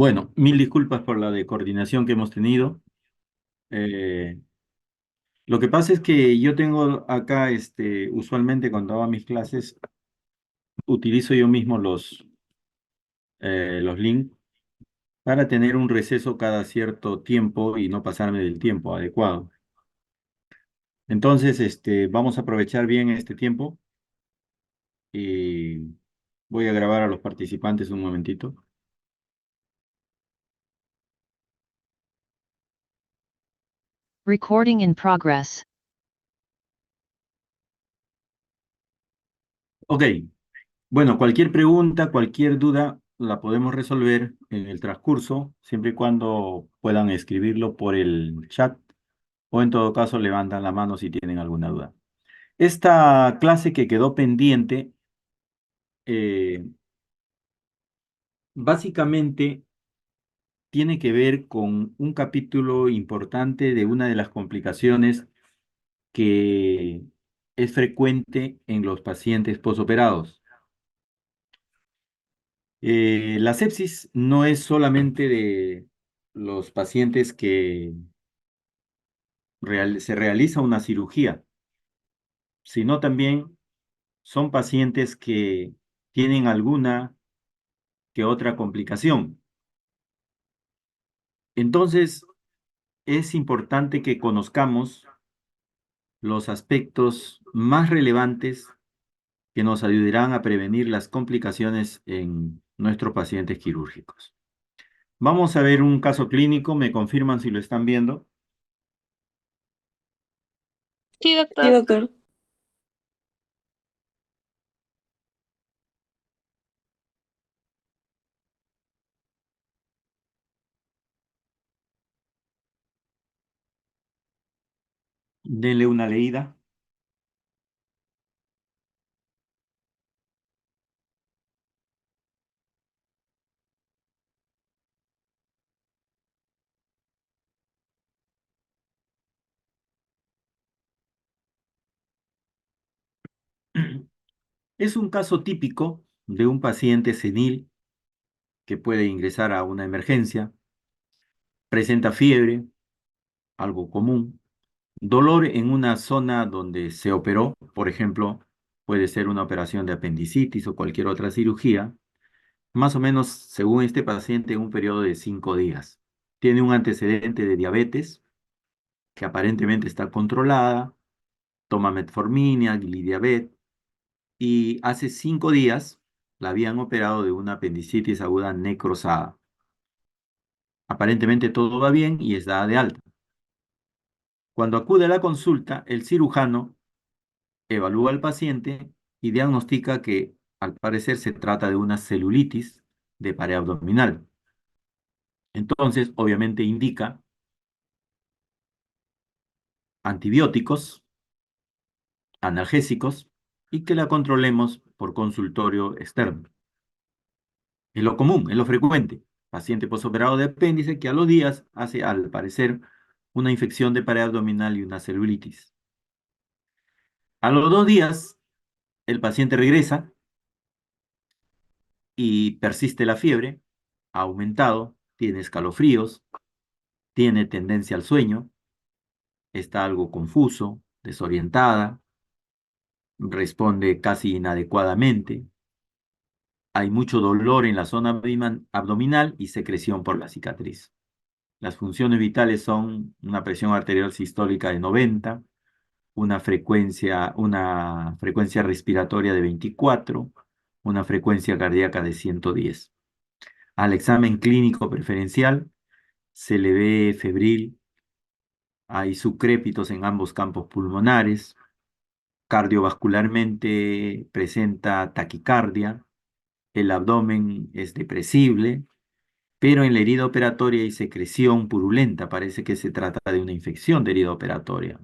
Bueno, mil disculpas por la de coordinación que hemos tenido. Eh, lo que pasa es que yo tengo acá, usualmente cuando hago mis clases, utilizo yo mismo los links para tener un receso cada cierto tiempo y no pasarme del tiempo adecuado. Entonces, vamos a aprovechar bien este tiempo y voy a grabar a los participantes un momentito. Recording in progress. Ok, bueno, cualquier pregunta, cualquier duda la podemos resolver en el transcurso, siempre y cuando puedan escribirlo por el chat o en todo caso levantan la mano si tienen alguna duda. Esta clase que quedó pendiente, eh, básicamente tiene que ver con un capítulo importante de una de las complicaciones que es frecuente en los pacientes posoperados. La sepsis no es solamente de los pacientes que se realiza una cirugía, sino también son pacientes que tienen alguna que otra complicación. Entonces, es importante que conozcamos los aspectos más relevantes que nos ayudarán a prevenir las complicaciones en nuestros pacientes quirúrgicos. Vamos a ver un caso clínico, me confirman si lo están viendo. Sí, Sí, doctor. doctor. Denle una leída. Es un caso típico de un paciente senil que puede ingresar a una emergencia, presenta fiebre, algo común, dolor en una zona donde se operó, por ejemplo, puede ser una operación de apendicitis o cualquier otra cirugía, más o menos, según este paciente, en un periodo de 5 días. Tiene un antecedente de diabetes que aparentemente está controlada, toma metformina, glidiabet, y hace 5 días la habían operado de una apendicitis aguda necrosada. Aparentemente todo va bien y está de alta. Cuando acude a la consulta, el cirujano evalúa al paciente y diagnostica que al parecer se trata de una celulitis de pared abdominal. Entonces, obviamente indica antibióticos, analgésicos y que la controlemos por consultorio externo. Es lo común, es lo frecuente. Paciente posoperado de apéndice que a los días hace, al parecer, una infección de pared abdominal y una celulitis. A los 2 días, el paciente regresa y persiste la fiebre, ha aumentado, tiene escalofríos, tiene tendencia al sueño, está algo confuso, desorientada, responde casi inadecuadamente, hay mucho dolor en la zona abdominal y secreción por la cicatriz. Las funciones vitales son una presión arterial sistólica de 90, una frecuencia respiratoria de 24, una frecuencia cardíaca de 110. Al examen clínico preferencial se le ve febril, hay subcrépitos en ambos campos pulmonares, cardiovascularmente presenta taquicardia, el abdomen es depresible, pero en la herida operatoria hay secreción purulenta, parece que se trata de una infección de herida operatoria.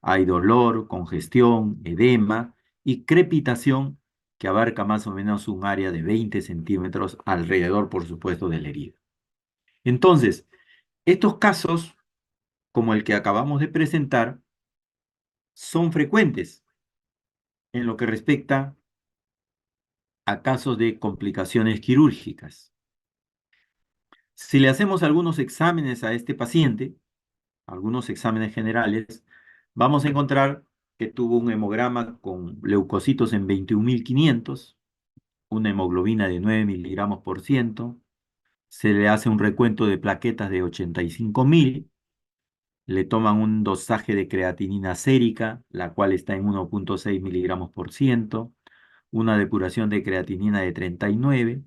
Hay dolor, congestión, edema y crepitación que abarca más o menos un área de 20 centímetros alrededor, por supuesto, de la herida. Entonces, estos casos, como el que acabamos de presentar, son frecuentes en lo que respecta a casos de complicaciones quirúrgicas. Si le hacemos algunos exámenes a este paciente, algunos exámenes generales, vamos a encontrar que tuvo un hemograma con leucocitos en 21.500, una hemoglobina de 9 miligramos por ciento, se le hace un recuento de plaquetas de 85.000, le toman un dosaje de creatinina sérica, la cual está en 1,6 miligramos por ciento, una depuración de creatinina de 39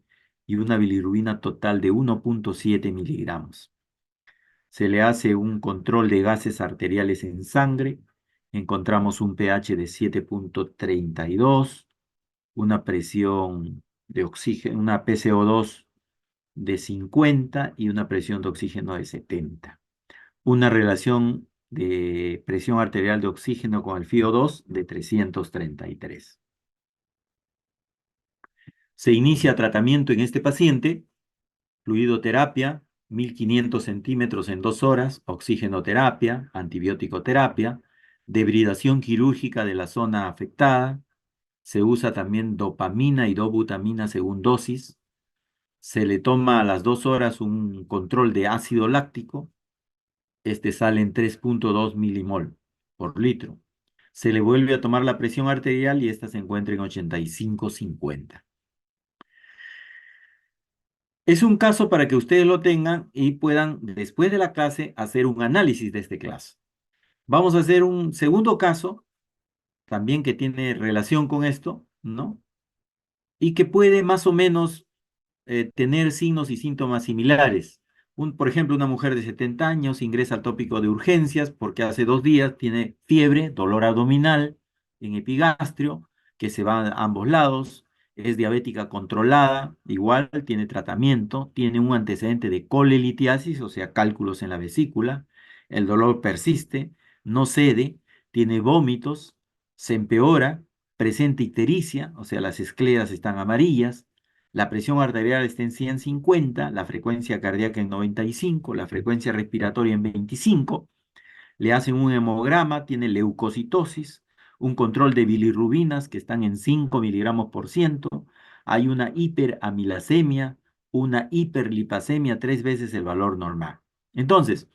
y una bilirrubina total de 1,7 miligramos. Se le hace un control de gases arteriales en sangre, encontramos un pH de 7,32, una presión de oxígeno, una PCO2 de 50 y una presión de oxígeno de 70. Una relación de presión arterial de oxígeno con el FiO2 de 333. Se inicia tratamiento en este paciente, fluidoterapia, 1.500 centímetros en 2 horas, oxigenoterapia, antibiótico terapia, debridación quirúrgica de la zona afectada. Se usa también dopamina y dobutamina según dosis. Se le toma a las 2 horas un control de ácido láctico. Este sale en 3,2 milimol por litro. Se le vuelve a tomar la presión arterial y esta se encuentra en 85,50. Es un caso para que ustedes lo tengan y puedan, después de la clase, hacer un análisis de este caso. Vamos a hacer un segundo caso, también que tiene relación con esto, ¿no? Y que puede más o menos tener signos y síntomas similares. Por ejemplo, una mujer de 70 años ingresa al tópico de urgencias porque hace 2 días tiene fiebre, dolor abdominal en epigastrio, que se va a ambos lados, es diabética controlada, igual tiene tratamiento, tiene un antecedente de colelitiasis, o sea, cálculos en la vesícula, el dolor persiste, no cede, tiene vómitos, se empeora, presenta ictericia, o sea, las escleras están amarillas, la presión arterial está en 150, la frecuencia cardíaca en 95, la frecuencia respiratoria en 25. Le hacen un hemograma, tiene leucocitosis, un control de bilirrubinas que están en 5 miligramos por ciento. Hay una hiperamilasemia, una hiperlipasemia, 3 veces el valor normal. Entonces,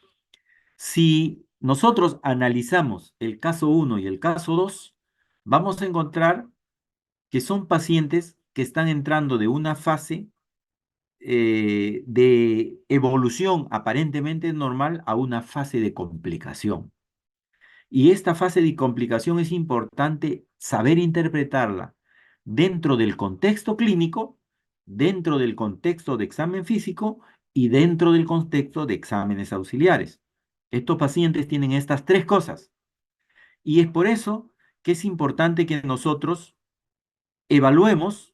si nosotros analizamos el caso 1 y el caso 2, vamos a encontrar que son pacientes que están entrando de una fase de evolución aparentemente normal a una fase de complicación. Y esta fase de complicación es importante saber interpretarla dentro del contexto clínico, dentro del contexto de examen físico y dentro del contexto de exámenes auxiliares. Estos pacientes tienen estas tres cosas y es por eso que es importante que nosotros evaluemos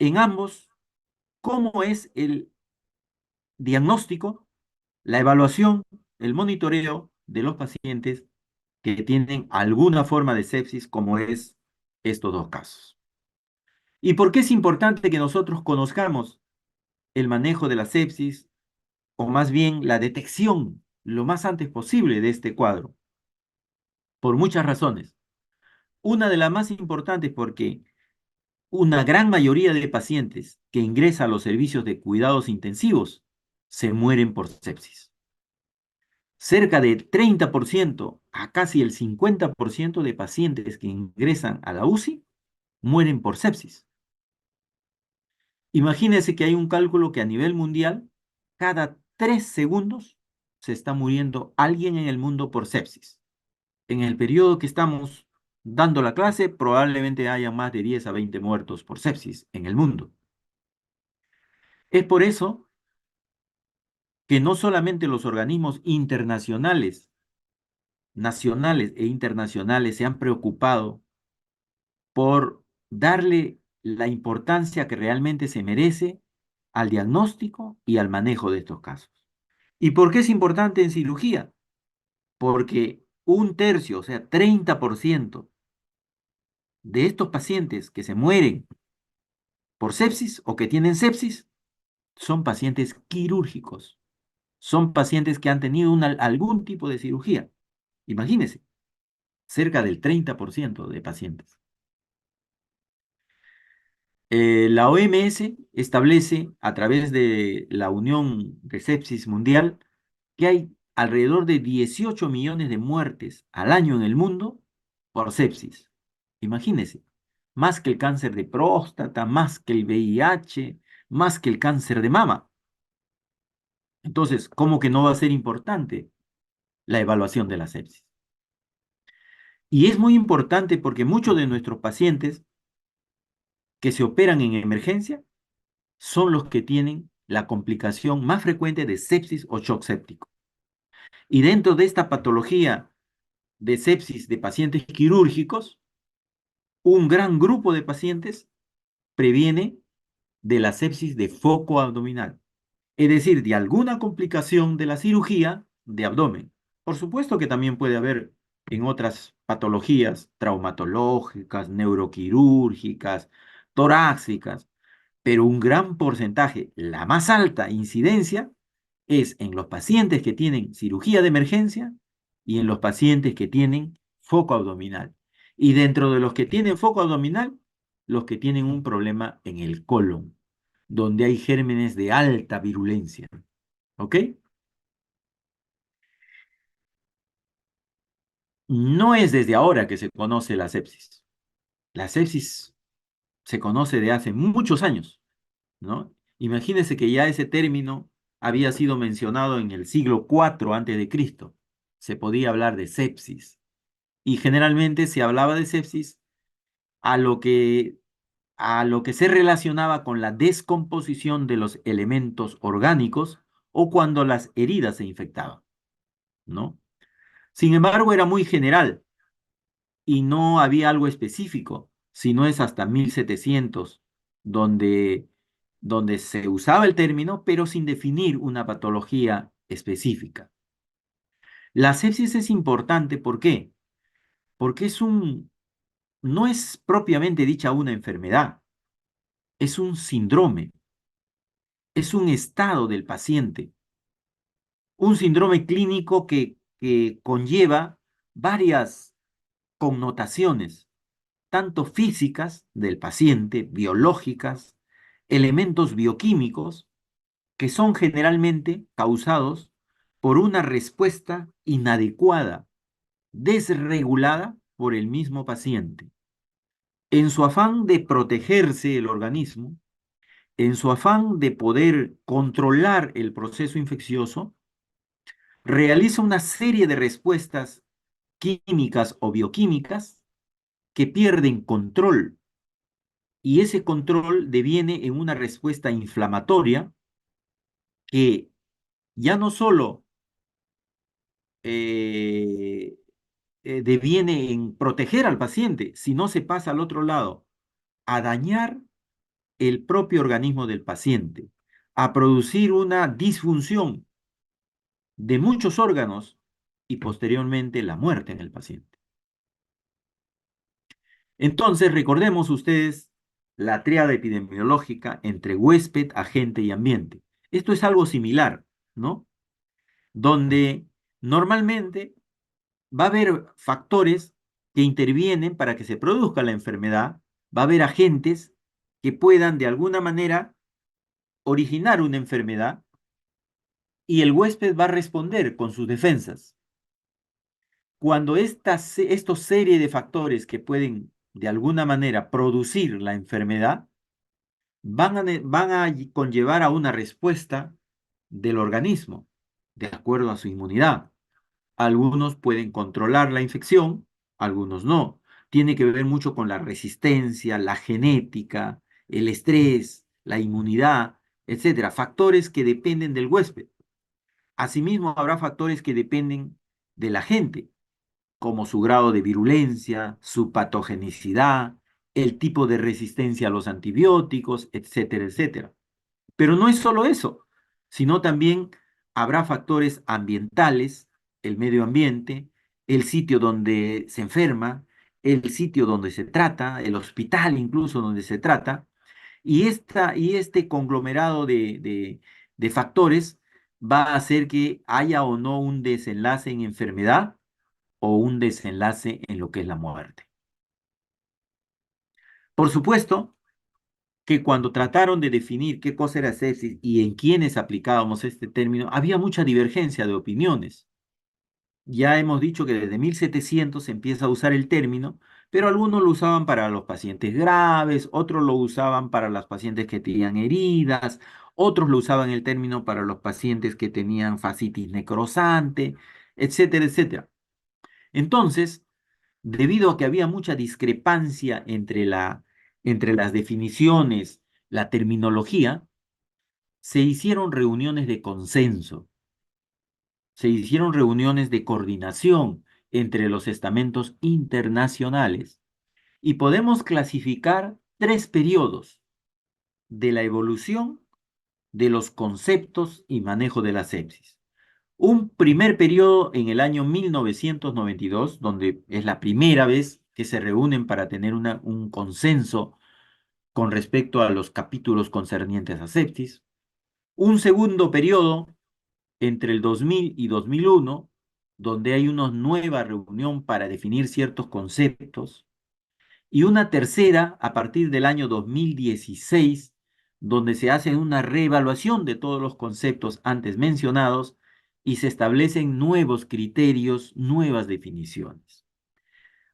en ambos cómo es el diagnóstico, la evaluación, el monitoreo de los pacientes que tienen alguna forma de sepsis, como es estos dos casos. ¿Y por qué es importante que nosotros conozcamos el manejo de la sepsis, o más bien la detección lo más antes posible de este cuadro? Por muchas razones. Una de las más importantes porque una gran mayoría de pacientes que ingresan a los servicios de cuidados intensivos se mueren por sepsis. Cerca del 30% a casi el 50% de pacientes que ingresan a la UCI mueren por sepsis. Imagínense que hay un cálculo que a nivel mundial, cada 3 segundos se está muriendo alguien en el mundo por sepsis. En el periodo que estamos dando la clase, probablemente haya más de 10 a 20 muertos por sepsis en el mundo. Es por eso que no solamente los organismos internacionales, nacionales e internacionales se han preocupado por darle la importancia que realmente se merece al diagnóstico y al manejo de estos casos. ¿Y por qué es importante en cirugía? Porque un tercio, o sea, 30% de estos pacientes que se mueren por sepsis o que tienen sepsis son pacientes quirúrgicos, son pacientes que han tenido algún tipo de cirugía. Imagínense, cerca del 30% de pacientes. La OMS establece a través de la Unión de Sepsis Mundial que hay alrededor de 18 millones de muertes al año en el mundo por sepsis. Imagínense, más que el cáncer de próstata, más que el VIH, más que el cáncer de mama. Entonces, ¿cómo que no va a ser importante la evaluación de la sepsis? Y es muy importante porque muchos de nuestros pacientes que se operan en emergencia son los que tienen la complicación más frecuente de sepsis o shock séptico. Y dentro de esta patología de sepsis de pacientes quirúrgicos, un gran grupo de pacientes previene de la sepsis de foco abdominal, es decir, de alguna complicación de la cirugía de abdomen. Por supuesto que también puede haber en otras patologías traumatológicas, neuroquirúrgicas, torácicas, pero un gran porcentaje, la más alta incidencia, es en los pacientes que tienen cirugía de emergencia y en los pacientes que tienen foco abdominal. Y dentro de los que tienen foco abdominal, los que tienen un problema en el colon, donde hay gérmenes de alta virulencia. ¿Ok? No es desde ahora que se conoce la sepsis. La sepsis se conoce de hace muchos años, ¿no? Imagínense que ya ese término había sido mencionado en el siglo IV antes de Cristo. Se podía hablar de sepsis. Y generalmente se hablaba de sepsis a lo que, a lo que se relacionaba con la descomposición de los elementos orgánicos o cuando las heridas se infectaban, ¿no? Sin embargo, era muy general y no había algo específico, sino es hasta 1700 donde, donde se usaba el término, pero sin definir una patología específica. La sepsis es importante, ¿por qué? Porque no es propiamente dicha una enfermedad, es un síndrome, es un estado del paciente, un síndrome clínico que conlleva varias connotaciones tanto físicas del paciente, biológicas, elementos bioquímicos, que son generalmente causados por una respuesta inadecuada, desregulada por el mismo paciente. En su afán de protegerse el organismo, en su afán de poder controlar el proceso infeccioso, realiza una serie de respuestas químicas o bioquímicas que pierden control y ese control deviene en una respuesta inflamatoria que ya no solo eh, deviene en proteger al paciente, sino se pasa al otro lado, a dañar el propio organismo del paciente, a producir una disfunción de muchos órganos y posteriormente la muerte en el paciente. Entonces, recordemos ustedes la tríada epidemiológica entre huésped, agente y ambiente. Esto es algo similar, ¿no? Donde normalmente va a haber factores que intervienen para que se produzca la enfermedad, va a haber agentes que puedan de alguna manera originar una enfermedad y el huésped va a responder con sus defensas. Cuando estos serie de factores que pueden de alguna manera producir la enfermedad van a conllevar a una respuesta del organismo de acuerdo a su inmunidad. Algunos pueden controlar la infección, algunos no. Tiene que ver mucho con la resistencia, la genética, el estrés, la inmunidad, etcétera. Factores que dependen del huésped. Asimismo, habrá factores que dependen de la gente, como su grado de virulencia, su patogenicidad, el tipo de resistencia a los antibióticos, etcétera, etcétera. Pero no es solo eso, sino también habrá factores ambientales, el medio ambiente, el sitio donde se enferma, el sitio donde se trata, el hospital incluso donde se trata, y este conglomerado de factores va a hacer que haya o no un desenlace en enfermedad o un desenlace en lo que es la muerte. Por supuesto, que cuando trataron de definir qué cosa era sepsis y en quiénes aplicábamos este término, había mucha divergencia de opiniones. Ya hemos dicho que desde 1700 se empieza a usar el término, pero algunos lo usaban para los pacientes graves, otros lo usaban para las pacientes que tenían heridas, otros lo usaban el término para los pacientes que tenían fascitis necrosante, etcétera, etcétera. Entonces, debido a que había mucha discrepancia entre las definiciones, la terminología, se hicieron reuniones de consenso, se hicieron reuniones de coordinación entre los estamentos internacionales y podemos clasificar tres periodos de la evolución de los conceptos y manejo de la sepsis. Un primer periodo en el año 1992, donde es la primera vez que se reúnen para tener un consenso con respecto a los capítulos concernientes a sepsis. Un segundo periodo entre el 2000 y 2001, donde hay una nueva reunión para definir ciertos conceptos. Y una tercera a partir del año 2016, donde se hace una reevaluación de todos los conceptos antes mencionados y se establecen nuevos criterios, nuevas definiciones.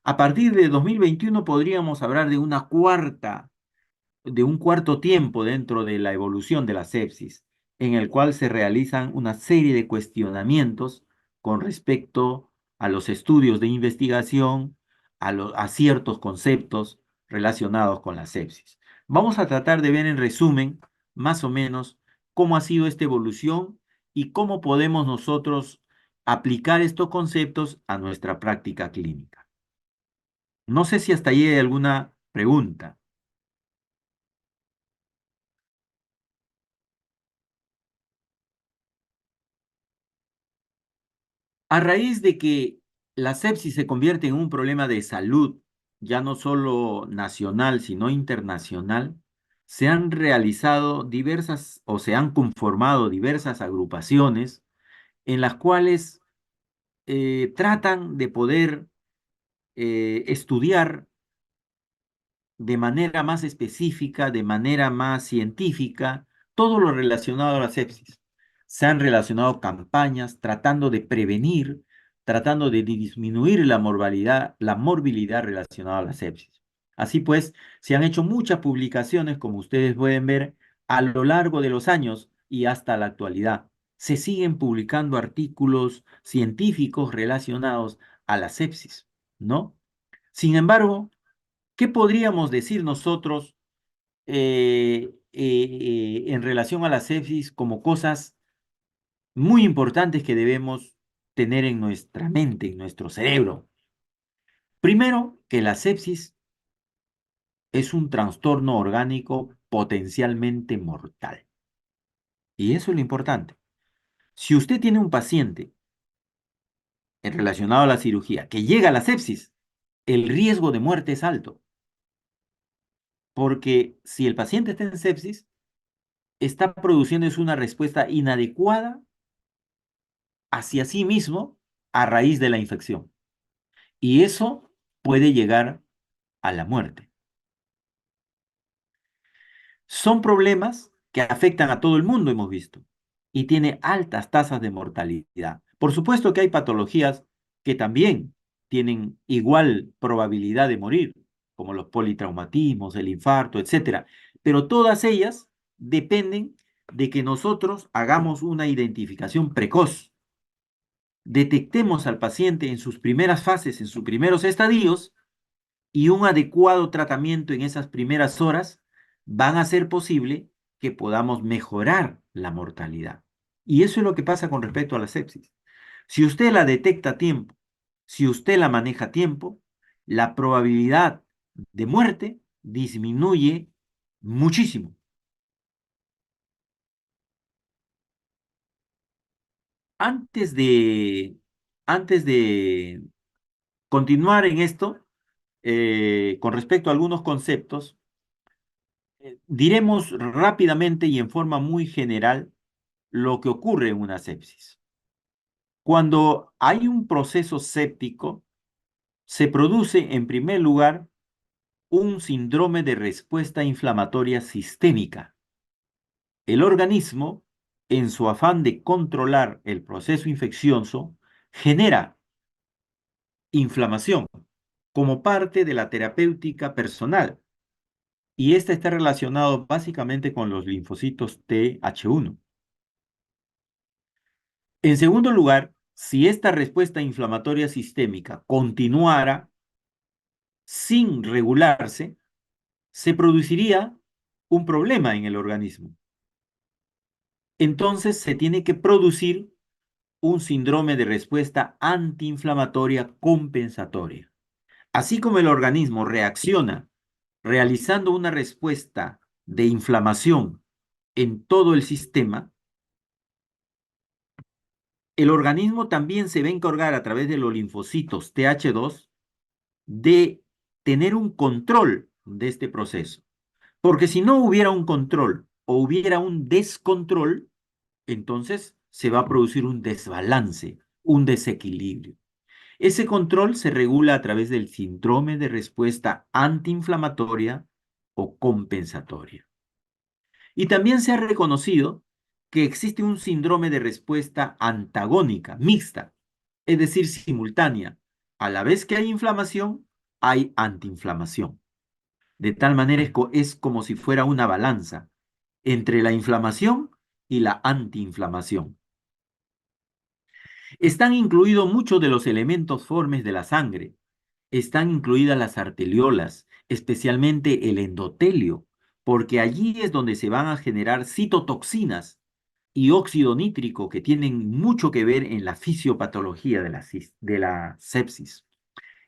A partir de 2021 podríamos hablar de un cuarto tiempo dentro de la evolución de la sepsis, en el cual se realizan una serie de cuestionamientos con respecto a los estudios de investigación, a ciertos conceptos relacionados con la sepsis. Vamos a tratar de ver en resumen, más o menos, cómo ha sido esta evolución y cómo podemos nosotros aplicar estos conceptos a nuestra práctica clínica. No sé si hasta ahí hay alguna pregunta. A raíz de que la sepsis se convierte en un problema de salud, ya no solo nacional, sino internacional, se han realizado diversas o se han conformado diversas agrupaciones en las cuales tratan de poder estudiar de manera más específica, de manera más científica, todo lo relacionado a la sepsis. Se han relacionado campañas tratando de prevenir, tratando de disminuir la morbilidad relacionada a la sepsis. Así pues, se han hecho muchas publicaciones, como ustedes pueden ver, a lo largo de los años y hasta la actualidad. Se siguen publicando artículos científicos relacionados a la sepsis, ¿no? Sin embargo, ¿qué podríamos decir nosotros en relación a la sepsis como cosas muy importantes que debemos tener en nuestra mente, en nuestro cerebro? Primero, que la sepsis es un trastorno orgánico potencialmente mortal. Y eso es lo importante. Si usted tiene un paciente relacionado a la cirugía que llega a la sepsis, el riesgo de muerte es alto, porque si el paciente está en sepsis, está produciendo es una respuesta inadecuada hacia sí mismo a raíz de la infección. Y eso puede llegar a la muerte. Son problemas que afectan a todo el mundo, hemos visto, y tiene altas tasas de mortalidad. Por supuesto que hay patologías que también tienen igual probabilidad de morir, como los politraumatismos, el infarto, etcétera. Pero todas ellas dependen de que nosotros hagamos una identificación precoz, detectemos al paciente en sus primeras fases, en sus primeros estadios, y un adecuado tratamiento en esas primeras horas van a hacer posible que podamos mejorar la mortalidad. Y eso es lo que pasa con respecto a la sepsis. Si usted la detecta a tiempo, si usted la maneja a tiempo, la probabilidad de muerte disminuye muchísimo. Antes de, antes de continuar en esto, con respecto a algunos conceptos, diremos rápidamente y en forma muy general lo que ocurre en una sepsis. Cuando hay un proceso séptico, se produce en primer lugar un síndrome de respuesta inflamatoria sistémica. El organismo, en su afán de controlar el proceso infeccioso, genera inflamación como parte de la terapéutica personal, y esta está relacionado básicamente con los linfocitos Th1. En segundo lugar, si esta respuesta inflamatoria sistémica continuara sin regularse, se produciría un problema en el organismo. Entonces se tiene que producir un síndrome de respuesta antiinflamatoria compensatoria. Así como el organismo reacciona realizando una respuesta de inflamación en todo el sistema, el organismo también se va a encargar a través de los linfocitos Th2 de tener un control de este proceso. Porque si no hubiera un control o hubiera un descontrol, entonces se va a producir un desbalance, un desequilibrio. Ese control se regula a través del síndrome de respuesta antiinflamatoria o compensatoria. Y también se ha reconocido que existe un síndrome de respuesta antagónica, mixta, es decir, simultánea. A la vez que hay inflamación, hay antiinflamación. De tal manera es como si fuera una balanza entre la inflamación y la antiinflamación. Están incluidos muchos de los elementos formes de la sangre. Están incluidas las arteriolas, especialmente el endotelio, porque allí es donde se van a generar citotoxinas y óxido nítrico que tienen mucho que ver en la fisiopatología de la sepsis.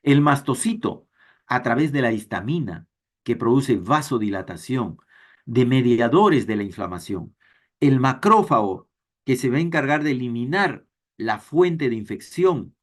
El mastocito, a través de la histamina, que produce vasodilatación, de mediadores de la inflamación. El macrófago, que se va a encargar de eliminar la fuente de infección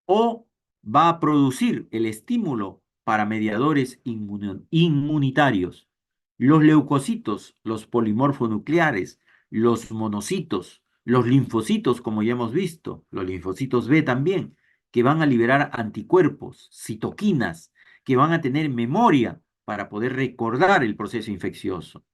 o va a producir el estímulo para mediadores inmunitarios. Los leucocitos, los polimorfonucleares, los monocitos, los linfocitos, como ya hemos visto, los linfocitos B también, que van a liberar anticuerpos, citoquinas, que van a tener memoria para poder recordar el proceso infeccioso.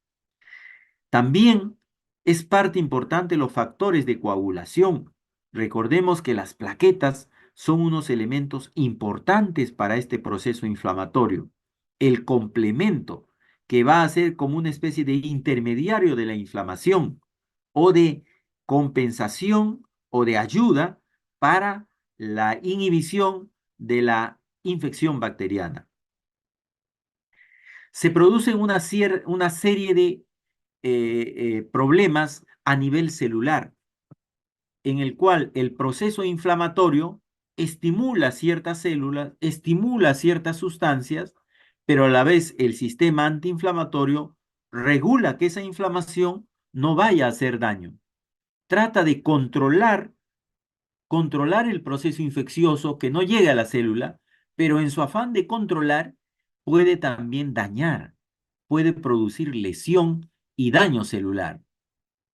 También es parte importante los factores de coagulación. Recordemos que las plaquetas son unos elementos importantes para este proceso inflamatorio. El complemento que va a ser como una especie de intermediario de la inflamación o de compensación o de ayuda para la inhibición de la infección bacteriana. Se producen una serie de problemas a nivel celular, en el cual el proceso inflamatorio estimula ciertas células, estimula ciertas sustancias, pero a la vez el sistema antiinflamatorio regula que esa inflamación no vaya a hacer daño. Trata de controlar el proceso infeccioso que no llegue a la célula, pero en su afán de controlar puede también dañar, puede producir lesión y daño celular.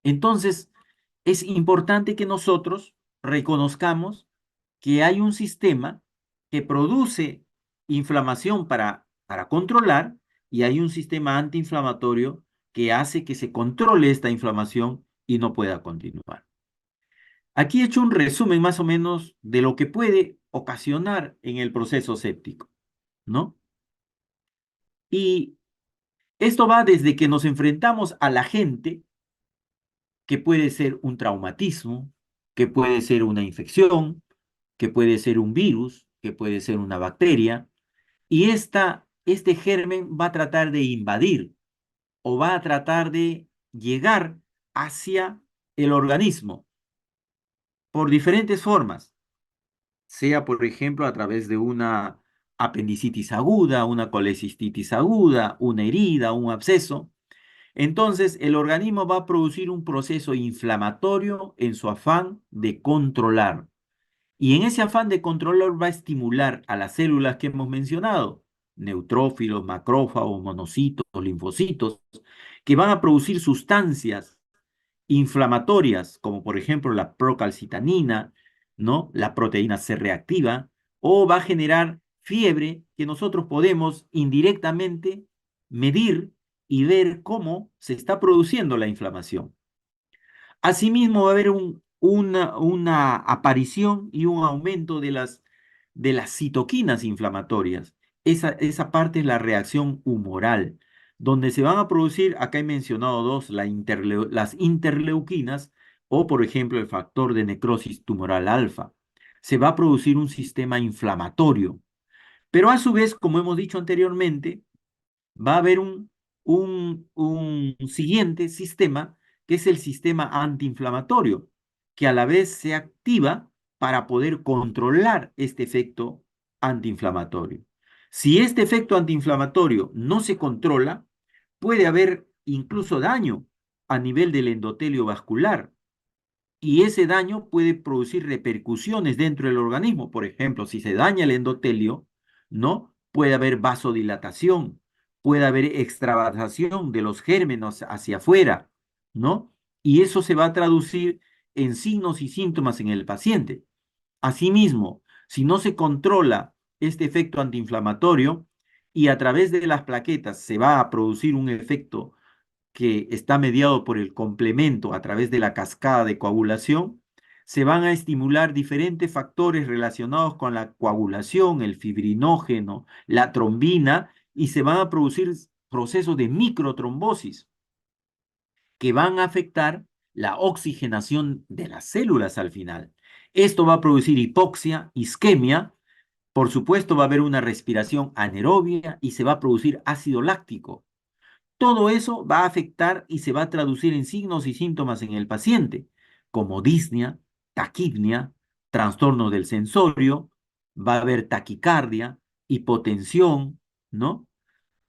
Entonces, es importante que nosotros reconozcamos que hay un sistema que produce inflamación para controlar y hay un sistema antiinflamatorio que hace que se controle esta inflamación y no pueda continuar. Aquí he hecho un resumen más o menos de lo que puede ocasionar en el proceso séptico, ¿no? Y esto va desde que nos enfrentamos a la gente, que puede ser un traumatismo, que puede ser una infección, que puede ser un virus, que puede ser una bacteria, y este germen va a tratar de invadir o va a tratar de llegar hacia el organismo por diferentes formas, sea por ejemplo a través de una apendicitis aguda, una colecistitis aguda, una herida, un absceso. Entonces, el organismo va a producir un proceso inflamatorio en su afán de controlar. Y en ese afán de controlar va a estimular a las células que hemos mencionado, neutrófilos, macrófagos, monocitos, linfocitos, que van a producir sustancias inflamatorias, como por ejemplo la procalcitanina, ¿no? La proteína C reactiva, o va a generar fiebre que nosotros podemos indirectamente medir y ver cómo se está produciendo la inflamación. Asimismo, va a haber una aparición y un aumento de las citoquinas inflamatorias. Esa parte es la reacción humoral, donde se van a producir, acá he mencionado dos, las interleuquinas o, por ejemplo, el factor de necrosis tumoral alfa. Se va a producir un sistema inflamatorio. Pero a su vez, como hemos dicho anteriormente, va a haber un siguiente sistema, que es el sistema antiinflamatorio, que a la vez se activa para poder controlar este efecto antiinflamatorio. Si este efecto antiinflamatorio no se controla, puede haber incluso daño a nivel del endotelio vascular, y ese daño puede producir repercusiones dentro del organismo. Por ejemplo, si se daña el endotelio, ¿no? Puede haber vasodilatación, puede haber extravasación de los gérmenes hacia afuera, ¿no? Y eso se va a traducir en signos y síntomas en el paciente. Asimismo, si no se controla este efecto antiinflamatorio y a través de las plaquetas se va a producir un efecto que está mediado por el complemento a través de la cascada de coagulación, se van a estimular diferentes factores relacionados con la coagulación, el fibrinógeno, la trombina, y se van a producir procesos de microtrombosis que van a afectar la oxigenación de las células al final. Esto va a producir hipoxia, isquemia, por supuesto va a haber una respiración anaerobia y se va a producir ácido láctico. Todo eso va a afectar y se va a traducir en signos y síntomas en el paciente, como disnea, taquipnea, trastornos del sensorio, va a haber taquicardia, hipotensión, ¿no?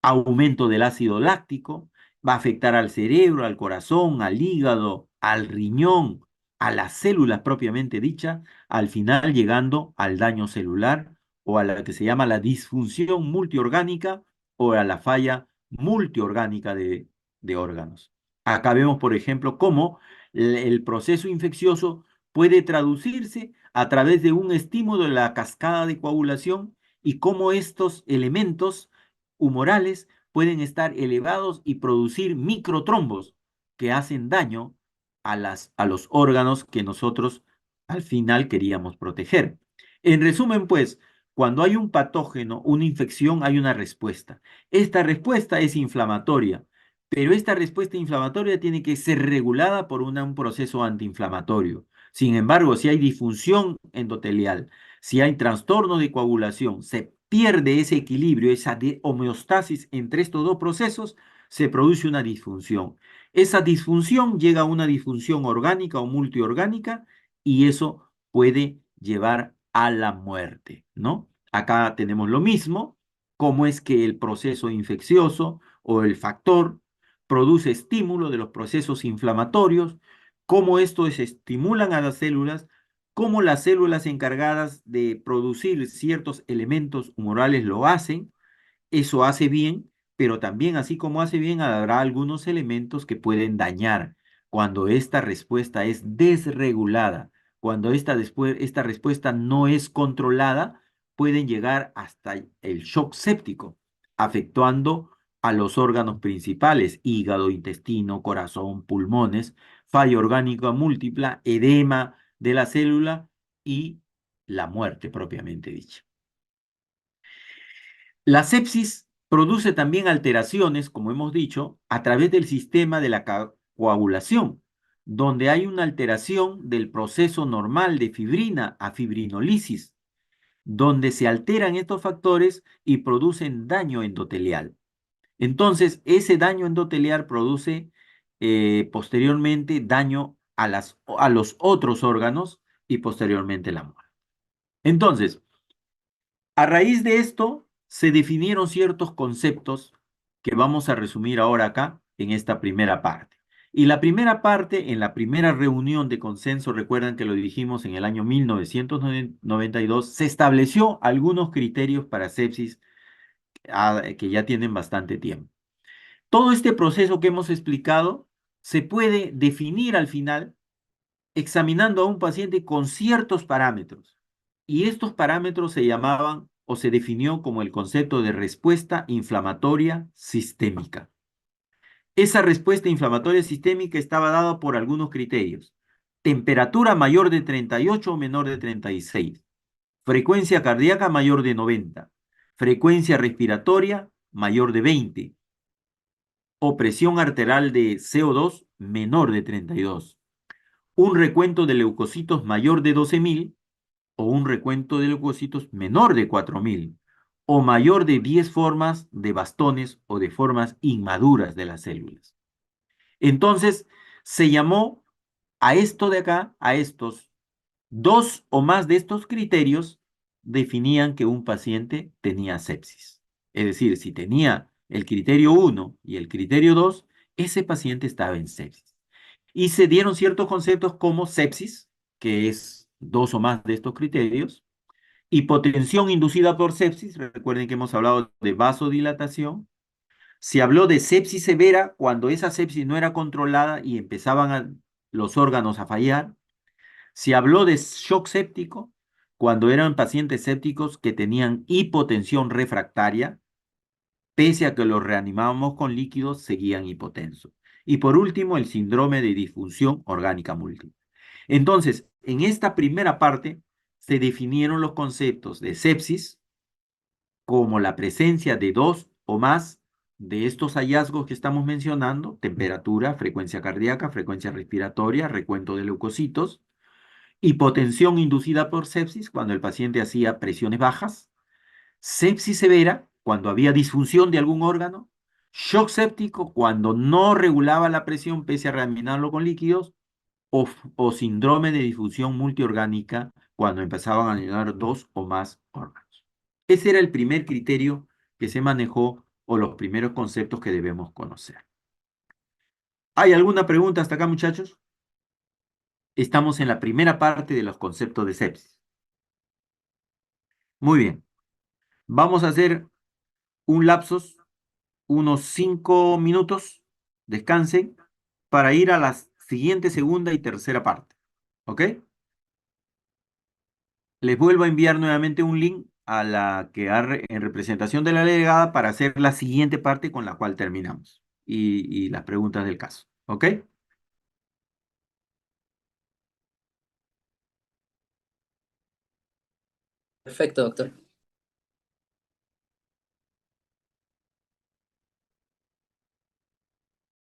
Aumento del ácido láctico, va a afectar al cerebro, al corazón, al hígado, al riñón, a las células propiamente dichas, al final llegando al daño celular o a la que se llama la disfunción multiorgánica o a la falla multiorgánica de órganos. Acá vemos, por ejemplo, cómo el proceso infeccioso puede traducirse a través de un estímulo de la cascada de coagulación y cómo estos elementos humorales pueden estar elevados y producir microtrombos que hacen daño a los órganos que nosotros al final queríamos proteger. En resumen, pues, cuando hay un patógeno, una infección, hay una respuesta. Esta respuesta es inflamatoria, pero esta respuesta inflamatoria tiene que ser regulada por un proceso antiinflamatorio. Sin embargo, si hay disfunción endotelial, si hay trastorno de coagulación, se pierde ese equilibrio, esa homeostasis entre estos dos procesos, se produce una disfunción. Esa disfunción llega a una disfunción orgánica o multiorgánica y eso puede llevar a la muerte, ¿no? Acá tenemos lo mismo, cómo es que el proceso infeccioso o el factor produce estímulo de los procesos inflamatorios, cómo estos estimulan a las células, cómo las células encargadas de producir ciertos elementos humorales lo hacen. Eso hace bien, pero también así como hace bien, habrá algunos elementos que pueden dañar cuando esta respuesta es desregulada, cuando esta respuesta no es controlada, pueden llegar hasta el shock séptico, afectando a los órganos principales, hígado, intestino, corazón, pulmones, falla orgánica múltipla, edema de la célula y la muerte propiamente dicha. La sepsis produce también alteraciones, como hemos dicho, a través del sistema de la coagulación, donde hay una alteración del proceso normal de fibrina a fibrinolisis, donde se alteran estos factores y producen daño endotelial. Entonces, ese daño endotelial produce posteriormente daño a los otros órganos y posteriormente la muerte. Entonces, a raíz de esto, se definieron ciertos conceptos que vamos a resumir ahora acá en esta primera parte. Y la primera parte, en la primera reunión de consenso, recuerdan que lo dijimos en el año 1992, se estableció algunos criterios para sepsis que ya tienen bastante tiempo. Todo este proceso que hemos explicado se puede definir al final examinando a un paciente con ciertos parámetros. Y estos parámetros se llamaban o se definió como el concepto de respuesta inflamatoria sistémica. Esa respuesta inflamatoria sistémica estaba dada por algunos criterios. Temperatura mayor de 38 o menor de 36. Frecuencia cardíaca mayor de 90. Frecuencia respiratoria mayor de 20. O presión arterial de CO2 menor de 32. Un recuento de leucocitos mayor de 12.000 o un recuento de leucocitos menor de 4.000 o mayor de 10 formas de bastones o de formas inmaduras de las células. Entonces, se llamó a esto de acá, a estos, dos o más de estos criterios definían que un paciente tenía sepsis. Es decir, si tenía el criterio 1 y el criterio 2, ese paciente estaba en sepsis. Y se dieron ciertos conceptos como sepsis, que es dos o más de estos criterios, hipotensión inducida por sepsis, recuerden que hemos hablado de vasodilatación. Se habló de sepsis severa cuando esa sepsis no era controlada y empezaban los órganos a fallar. Se habló de shock séptico cuando eran pacientes sépticos que tenían hipotensión refractaria, pese a que los reanimábamos con líquidos, seguían hipotensos. Y por último, el síndrome de disfunción orgánica múltiple. Entonces, en esta primera parte se definieron los conceptos de sepsis como la presencia de dos o más de estos hallazgos que estamos mencionando: temperatura, frecuencia cardíaca, frecuencia respiratoria, recuento de leucocitos; hipotensión inducida por sepsis, cuando el paciente hacía presiones bajas; sepsis severa, cuando había disfunción de algún órgano; shock séptico, cuando no regulaba la presión pese a reanimarlo con líquidos; o síndrome de disfunción multiorgánica, cuando empezaban a llenar dos o más órganos. Ese era el primer criterio que se manejó o los primeros conceptos que debemos conocer. ¿Hay alguna pregunta hasta acá, muchachos? Estamos en la primera parte de los conceptos de sepsis. Muy bien. Vamos a hacer un lapsus, unos 5 minutos, descansen, para ir a la siguiente segunda y tercera parte. ¿Ok? Les vuelvo a enviar nuevamente un link a la que en representación de la delegada para hacer la siguiente parte con la cual terminamos y las preguntas del caso. ¿Ok? Perfecto, doctor.